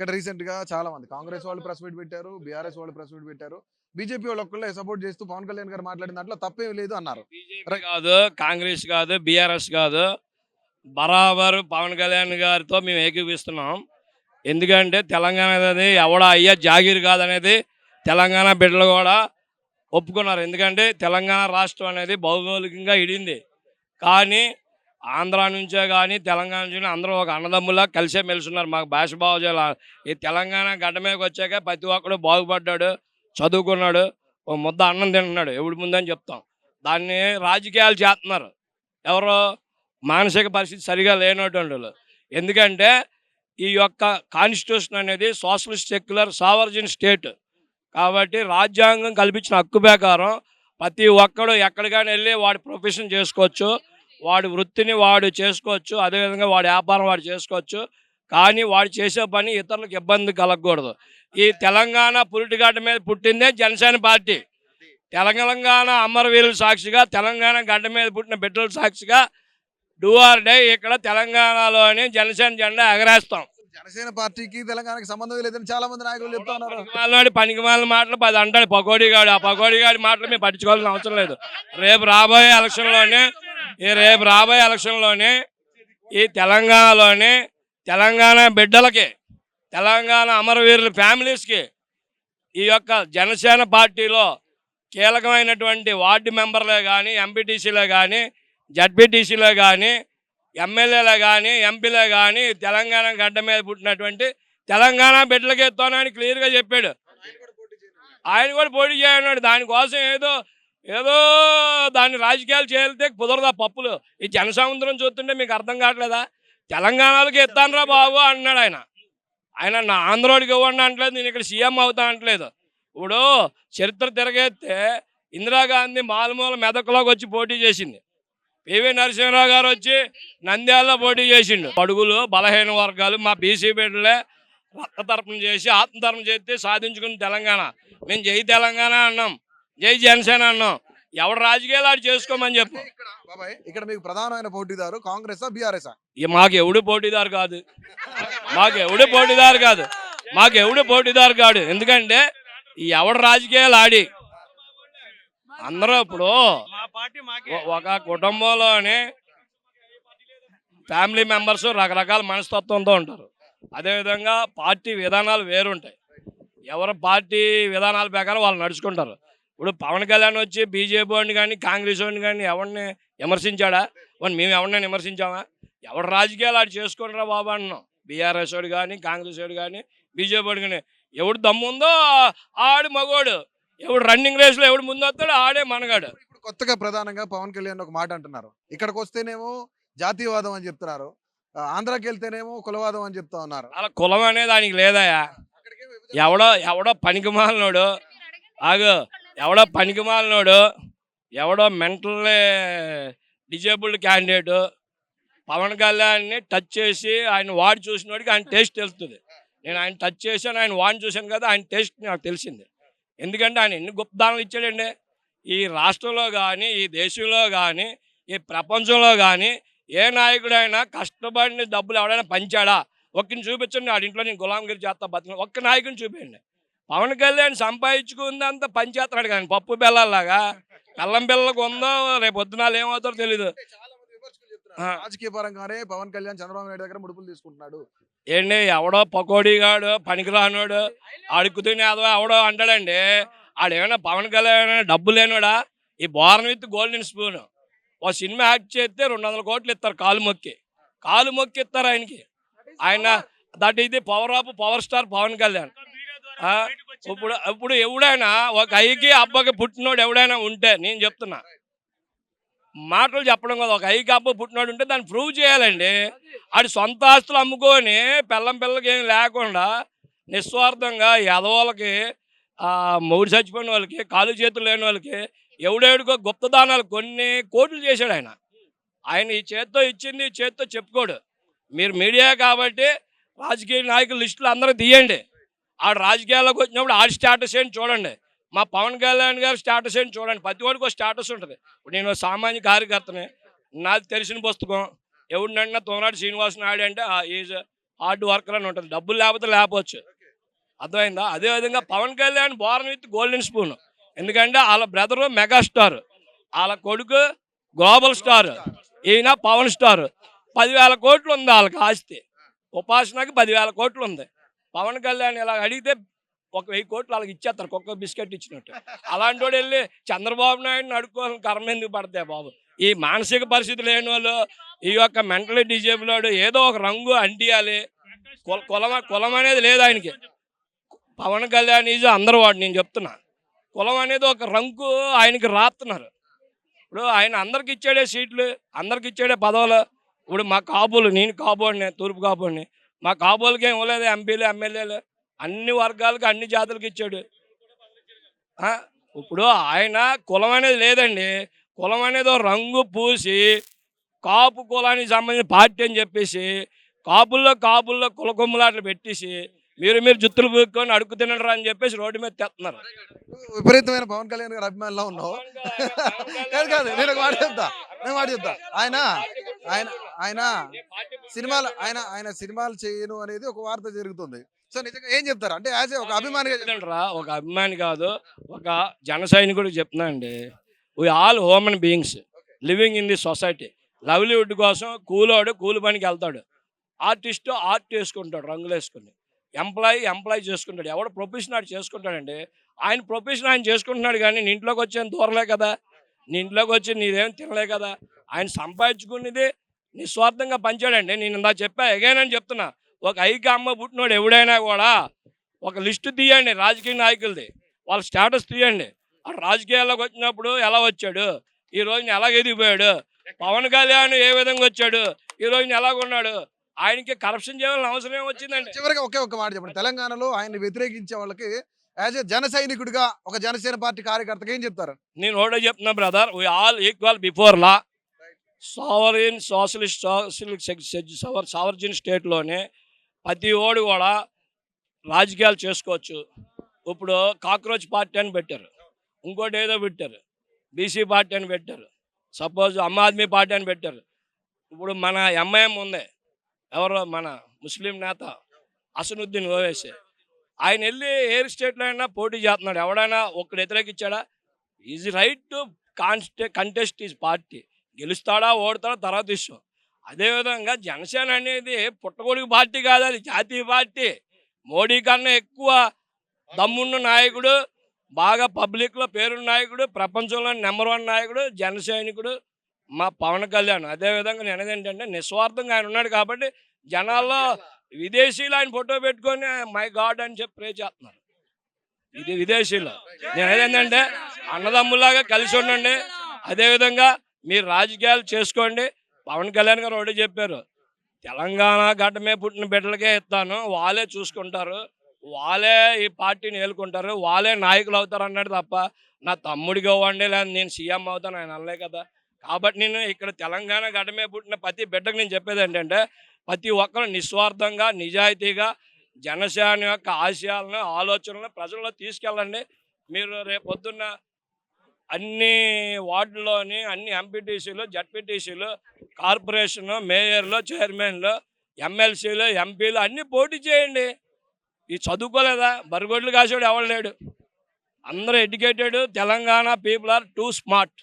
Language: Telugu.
ఇక్కడ రీసెంట్ గా చాలా మంది కాంగ్రెస్ వాళ్ళు ప్రెస్ మీట్ పెట్టారు, బీఆర్ఎస్ వాళ్ళు ప్రెస్ మీట్ పెట్టారు. బీజేపీ వాళ్ళు ఒక్కళ్ళే సపోర్ట్ చేస్తూ పవన్ కళ్యాణ్ గారు మాట్లాడిన దాంట్లో తప్పేం లేదు అన్నారు. బీజేపీ కాదు, కాంగ్రెస్ కాదు, బీఆర్ఎస్ కాదు, బరాబర్ పవన్ కళ్యాణ్ గారితో మేము ఏకీపిస్తున్నాం. ఎందుకంటే తెలంగాణ అనేది ఎవడ అయ్యా జాగీర్ కాదనేది తెలంగాణ బిడ్డలు కూడా ఒప్పుకున్నారు. ఎందుకంటే తెలంగాణ రాష్ట్రం అనేది భౌగోళికంగా ఇడింది. కానీ ఆంధ్ర నుంచే కానీ తెలంగాణ నుంచి అందరూ ఒక అన్నదమ్ములా కలిసే మెలుస్తున్నారు. మాకు భాష బాగోజేయాల ఈ తెలంగాణ గడ్డ మీదకి వచ్చాక ప్రతి ఒక్కడు బాగుపడ్డాడు, చదువుకున్నాడు, ఓ ముద్ద అన్నం తింటున్నాడు. ఎవడి ముందని చెప్తాం. దాన్ని రాజకీయాలు చేస్తున్నారు ఎవరో మానసిక పరిస్థితి సరిగా లేనటువంటి. ఎందుకంటే ఈ యొక్క కాన్స్టిట్యూషన్ అనేది సోషలిస్ట్ సెక్యులర్ సావర్జిన్ స్టేట్ కాబట్టి రాజ్యాంగం కల్పించిన హక్కు ప్రకారం ప్రతి ఒక్కడు ఎక్కడికైనా వెళ్ళి వాడి ప్రొఫెషన్ చేసుకోవచ్చు, వాడి వృత్తిని వాడు చేసుకోవచ్చు, అదేవిధంగా వాడి వ్యాపారం వాడు చేసుకోవచ్చు. కానీ వాడు చేసే పని ఇతరులకు ఇబ్బంది కలగకూడదు. ఈ తెలంగాణ పురిటిగడ్డ మీద పుట్టిందే జనసేన పార్టీ. తెలంగాణ అమరవీరుల సాక్షిగా, తెలంగాణ గడ్డ మీద పుట్టిన బిడ్డల సాక్షిగా డూ ఆర్ డై ఇక్కడ తెలంగాణలోని జనసేన జెండా ఎగరేస్తాం. జనసేన పార్టీకి తెలంగాణకి సంబంధం లేదని చాలా మంది నాయకులు చెప్తా ఉన్నారు. పనికిమాలిన మాటలు 10 అంటాడు పకోడీగాడు. ఆ పకోడీగాడి మాటలు మేము పట్టించుకోవాల్సిన అవసరం లేదు. రేపు రాబోయే ఎలక్షన్లోనే ఈ తెలంగాణలోని తెలంగాణ బిడ్డలకి, తెలంగాణ అమరవీరుల ఫ్యామిలీస్కి ఈ యొక్క జనసేన పార్టీలో కీలకమైనటువంటి వార్డు మెంబర్లే కానీ, ఎంపీటీసీలే కానీ, జడ్పీటీసీలే కానీ, ఎమ్మెల్యేలే కానీ, ఎంపీలే కానీ తెలంగాణ గడ్డ మీద పుట్టినటువంటి తెలంగాణ బిడ్డలకి ఎత్తానని క్లియర్గా చెప్పాడు. ఆయన కూడా పోటీ చేయన్నాడు. దానికోసం ఏదో దాన్ని రాజకీయాలు చేయాలితే కుదరదా పప్పులు. ఈ జనసముద్రం చూస్తుంటే మీకు అర్థం కావట్లేదా? తెలంగాణలోకి ఎత్తానరా బాబు అన్నాడు ఆయన నా ఆంధ్రోడికి ఇవ్వండి అంటలేదు, నేను ఇక్కడ సీఎం అవుతా అంటలేదు. ఇప్పుడు చరిత్ర తిరగేస్తే ఇందిరాగాంధీ మాలుమూల మెదక్లోకి వచ్చి పోటీ చేసింది. పివి నరసింహరావు గారు వచ్చి నంద్యాలలో పోటీ చేసిండు. అడుగులు బలహీన వర్గాలు మా బీసీ బిడ్డలే రక్తతర్పణ చేసి ఆత్మతర్పణ చేస్తే సాధించుకుని తెలంగాణ. మేము జై తెలంగాణ అన్నాం, జై జనసేన అన్నాం. ఎవడు రాజకీయాలు ఆడు చేసుకోమని చెప్పు. ఇక్కడ మీకు ప్రధానమైన పోటీదారు కాంగ్రెస్ బీఆర్ఎస్? మాకు ఎవడు పోటీదారు కాదు, ఎందుకంటే ఎవడు రాజకీయాలు ఆడి అందరూ ఇప్పుడు ఒక కుటుంబంలోని ఫ్యామిలీ మెంబర్స్ రకరకాల మనస్తత్వంతో ఉంటారు. అదేవిధంగా పార్టీ విధానాలు వేరుంటాయి. ఎవరి పార్టీ విధానాల ప్రకారం వాళ్ళు నడుచుకుంటారు. ఇప్పుడు పవన్ కళ్యాణ్ వచ్చి బీజేపీ వాడిని కానీ కాంగ్రెస్ వాడిని కానీ ఎవరిని విమర్శించాడా? మేము ఎవరినైనా విమర్శించామా? ఎవరు రాజకీయాలు ఆడు చేసుకుంటారా బాబు అన్నాం. బీఆర్ఎస్ వాడు కానీ, కాంగ్రెస్ వాడు కానీ, బీజేపీ వాడు కానీ ఎవడు దమ్ముందో ఆడు మగోడు, ఎవడు రన్నింగ్ రేస్లో ఎవడు ముందు వస్తాడో ఆడే మనగాడు. ఇప్పుడు కొత్తగా ప్రధానంగా పవన్ కళ్యాణ్ ఒక మాట అంటున్నారు. ఇక్కడికి వస్తేనేమో జాతీయవాదం అని చెప్తున్నారు, ఆంధ్రాకి వెళ్తేనేమో కులవాదం అని చెప్తా ఉన్నారు. అలా కులం అనేది దానికి లేదయా. ఎవడో పనికిమాలినోడు ఎవడో మెంటల్లీ డిజేబుల్డ్ క్యాండిడేటు పవన్ కళ్యాణ్ని టచ్ చేసి ఆయన వాడి చూసినోడికి ఆయన టేస్ట్ తెలుస్తుంది. నేను ఆయన టచ్ చేశాను, ఆయన వాడిని చూశాను కదా, ఆయన టేస్ట్ నాకు తెలిసింది. ఎందుకంటే ఆయన ఎన్ని గొప్ప దానాలు ఇచ్చాడండి. ఈ రాష్ట్రంలో కానీ, ఈ దేశంలో కానీ, ఈ ప్రపంచంలో కానీ ఏ నాయకుడైనా కష్టపడిన డబ్బులు ఎవడైనా పంచాడా? ఒక్కరిని చూపించండి. ఆడి ఇంట్లో నేను గులాంగిరి చేస్తా బతుకు ఒక్క నాయకుని చూపించండి. పవన్ కళ్యాణ్ సంపాదించుకుందంతా పంచేస్తున్నాడు కానీ పప్పు బెల్లలాగా. బెల్లం బిల్లలకు ఉందో రేపు పొద్దునాలు ఏమవుతారో తెలీదు. రాజకీయ పరంగానే పవన్ కళ్యాణ్ చంద్రబాబు నాయుడు దగ్గర ముడుపులు తీసుకుంటున్నాడు. ఏంటి ఎవడో పకోడీగాడు పనికిరానోడు అడుక్కు తినేదో ఎవడో అంటాడండి. ఆడేమైనా పవన్ కళ్యాణ్ డబ్బు లేనోడా? ఈ బోర్న్ విత్ గోల్డెన్ స్పూన్ ఓ సినిమా యాక్ట్ చేస్తే 200 కోట్లు ఇస్తారు కాలు మొక్కి ఇస్తారు ఆయనకి. ఆయన దట్ ఇది పవర్ స్టార్ పవన్ కళ్యాణ్. ఇప్పుడు ఎవడైనా ఒక ఐకి అబ్బకి పుట్టినోడు ఎవడైనా ఉంటే నేను చెప్తున్నా మాటలు చెప్పడం కదా, ఒక ఐకి అబ్బ పుట్టినోడు ఉంటే దాన్ని ప్రూవ్ చేయాలండి. ఆడి సొంత ఆస్తులు అమ్ముకొని పిల్లకి ఏం లేకుండా నిస్వార్థంగా ఎదవాళ్ళకి, మొగుడు చచ్చిపోయిన వాళ్ళకి, కాలు చేతులు లేని వాళ్ళకి ఎవడేడుకో గుప్తదానాలు కొన్ని కోట్లు చేశాడు ఆయన ఈ చేత్తో ఇచ్చింది ఈ చేత్తో చెప్పుకోడు. మీరు మీడియా కాబట్టి రాజకీయ నాయకుల లిస్టులు అందరూ తీయండి. ఆడు రాజకీయాల్లోకి వచ్చినప్పుడు ఆడి స్టేటస్ ఏంటి చూడండి, మా పవన్ కళ్యాణ్ గారి స్టేటస్ ఏంటి చూడండి. ప్రతి వాడికి ఒక స్టేటస్ ఉంటుంది. ఇప్పుడు నేను సామాన్య కార్యకర్తని, నాకు తెలిసిన పుస్తకం ఎవడినన్నా తోనాడు శ్రీనివాస్ నాయుడు అంటే ఈజ్ హార్డ్ వర్కర్ అని ఉంటుంది. డబ్బులు లేకపోతే లేకపోవచ్చు. అర్థమైందా? అదేవిధంగా Pawan Kalyan born with golden spoon. ఎందుకంటే వాళ్ళ బ్రదరు మెగాస్టార్, వాళ్ళ కొడుకు గ్లోబల్ స్టార్, ఈయన పవన్ స్టార్. 10,000 కోట్లు ఉంది వాళ్ళకి ఆస్తి. ఉపాసనకి 10,000 కోట్లు ఉంది. పవన్ కళ్యాణ్ ఇలా అడిగితే ఒక 1000 కోట్లు వాళ్ళకి ఇచ్చేస్తారు, కుక్క బిస్కెట్ ఇచ్చినట్టు. అలాంటి వాడు వెళ్ళి చంద్రబాబు నాయుడుని అడుక్కోవాలని కర్మ ఎందుకు పడతాయి బాబు? ఈ మానసిక పరిస్థితి లేని వాళ్ళు, ఈ యొక్క మెంటలీ డిజేబుల్ వాడు ఏదో ఒక రంగు అంటియాలి. కులం అనేది లేదు ఆయనకి. పవన్ కళ్యాణ్ ఈజ్ అందరు వాడు. నేను చెప్తున్నా, కులం అనేది ఒక రంగు ఆయనకి రాస్తున్నారు. ఇప్పుడు ఆయన అందరికి ఇచ్చాడే సీట్లు, అందరికి ఇచ్చాడే పదవులు. ఇప్పుడు మా కాపులు, నేను కాపుని, తూర్పు కాపుని, మా కాపులకి ఏం ఇవ్వలేదు. ఎంపీలు, ఎమ్మెల్యేలు అన్ని వర్గాలకు, అన్ని జాతులకు ఇచ్చాడు. ఇప్పుడు ఆయన కులం అనేది లేదండి. కులం అనేది ఒక రంగు పూసి కాపు కులానికి సంబంధించిన పార్టీ అని చెప్పేసి కాపుల్లో కుల కొమ్ములాట్లు పెట్టేసి మీరు జుత్తులు పూక్కొని అడుగు తినడరా అని చెప్పేసి రోడ్డు మీద తెస్తున్నారు. విపరీతమైన పవన్ కళ్యాణ్ గారు అభిమానులు ఉన్నావు. కాదు నేను ఒక మాట చెప్తా. ఆయన ఆయన ఆయన సినిమాలు ఆయన సినిమాలు చేయను అనేది ఒక వార్త జరుగుతుంది. సో నిజంగా ఏం చెప్తారు అంటే యాజ్ ఒక అభిమానిగా? ఒక అభిమాని కాదు, ఒక జన సైనికుడు చెప్తున్నా అండి. We all human beings living in the society. Livelihood కోసం కూలోడు కూలి పనికి వెళ్తాడు, ఆర్టిస్ట్ ఆర్ట్ చేసుకుంటాడు రంగులు వేసుకుని, ఎంప్లాయ్ చేసుకుంటాడు. ఎవడు ప్రొఫెషన్ ఆడు చేసుకుంటాడండి. ఆయన ప్రొఫెషన్ ఆయన చేసుకుంటున్నాడు, కానీ నీ ఇంట్లోకి వచ్చి దూరలే కదా, నీ ఇంట్లోకి వచ్చి నీదేం తినలే కదా. ఆయన సంపాదించుకునేది నిస్వార్థంగా పంచాడండి. నేను ఇందా చెప్పా, ఎగైన్ అని చెప్తున్నా. ఒక ఐకి అమ్మ పుట్టినోడు ఎవడైనా కూడా ఒక లిస్టు తీయండి రాజకీయ నాయకులది, వాళ్ళ స్టేటస్ తీయండి. ఆ రాజకీయాల్లోకి వచ్చినప్పుడు ఎలా వచ్చాడు, ఈ రోజున ఎలా ఎదిగిపోయాడు, పవన్ కళ్యాణ్ ఏ విధంగా వచ్చాడు, ఈ రోజున ఎలాగున్నాడు, ఆయనకి కరప్షన్ చేయాలని అవసరం ఏమొచ్చిందండి? చివరిగా ఒక మాట చెప్పండి. తెలంగాణలో ఆయన వ్యతిరేకించే వాళ్ళకి యాజ్ ఏ జన సైనికుడిగా, ఒక జనసేన పార్టీ కార్యకర్తగా ఏం చెప్తారు? నేను ఒకటే చెప్తున్నా brother, we all equal before law. Sovereign sovereign స్టేట్లోనే ప్రతి ఓడు కూడా రాజకీయాలు చేసుకోవచ్చు. ఇప్పుడు కాక్రోచ్ పార్టీ అని పెట్టారు, ఇంకోటి ఏదో పెట్టారు, బీసీ పార్టీ అని పెట్టారు, సపోజ్ ఆమ్ ఆద్మీ పార్టీ అని పెట్టారు. ఇప్పుడు మన ఎంఐఎం ఉంది, ఎవరో మన ముస్లిం నేత అసనుద్దీన్ ఓవైసీ, ఆయన వెళ్ళి ఏ స్టేట్లో అయినా పోటీ చేస్తున్నాడు. ఎవడైనా ఒక్కడు వ్యతిరేకించాడా? Is right to contest is party. గెలుస్తాడా ఓడతాడా తర్వాత విషయం. అదేవిధంగా జనసేన అనేది పుట్టగొడుగు పార్టీ కాదు, అది జాతీయ పార్టీ. మోడీ కన్నా ఎక్కువ దమ్మున్న నాయకుడు, బాగా పబ్లిక్లో పేరున్న నాయకుడు, ప్రపంచంలో #1 నాయకుడు, జన సైనికుడు మా పవన్ కళ్యాణ్. అదేవిధంగా నేను ఏంటంటే నిస్వార్థంగా ఆయన ఉన్నాడు కాబట్టి జనాల్లో విదేశీయులు ఆయన ఫోటో పెట్టుకొని మై గాడ్ అని చెప్పి ప్రే చేస్తున్నారు. ఇది విదేశీయులు. నేను ఏంటంటే అన్నదమ్ములాగా కలిసి ఉండండి. అదేవిధంగా మీరు రాజకీయాలు చేసుకోండి. పవన్ కళ్యాణ్ గారు ఒకటి చెప్పారు, తెలంగాణ గడ్డ మీద పుట్టిన బిడ్డలకే ఇస్తాను, వాళ్ళే చూసుకుంటారు, వాళ్ళే ఈ పార్టీని ఏలుకుంటారు, వాళ్ళే నాయకులు అవుతారు అన్నాడు తప్ప నా తమ్ముడిగా ఇవ్వండి లేదా నేను సీఎం అవుతాను ఆయన అనలే కదా. కాబట్టి నేను ఇక్కడ తెలంగాణ గడ్డ మీద పుట్టిన ప్రతి బిడ్డకు నేను చెప్పేది ఏంటంటే, ప్రతి ఒక్కరు నిస్వార్థంగా నిజాయితీగా జనసేన యొక్క ఆశయాలను ఆలోచనలను ప్రజల్లో తీసుకెళ్ళండి. మీరు రేపొద్దున్న అన్ని వార్డుల్లోని అన్ని ఎంపీటీసీలు, జడ్పీటీసీలు, కార్పొరేషను, మేయర్లు, చైర్మన్లు, ఎమ్మెల్సీలు, ఎంపీలు అన్నీ పోటీ చేయండి. ఈ చదువుకోలేదా? బరిగొడ్లు కాసేవాడు ఎవరు లేడు. అందరూ educated. Telangana people are too smart.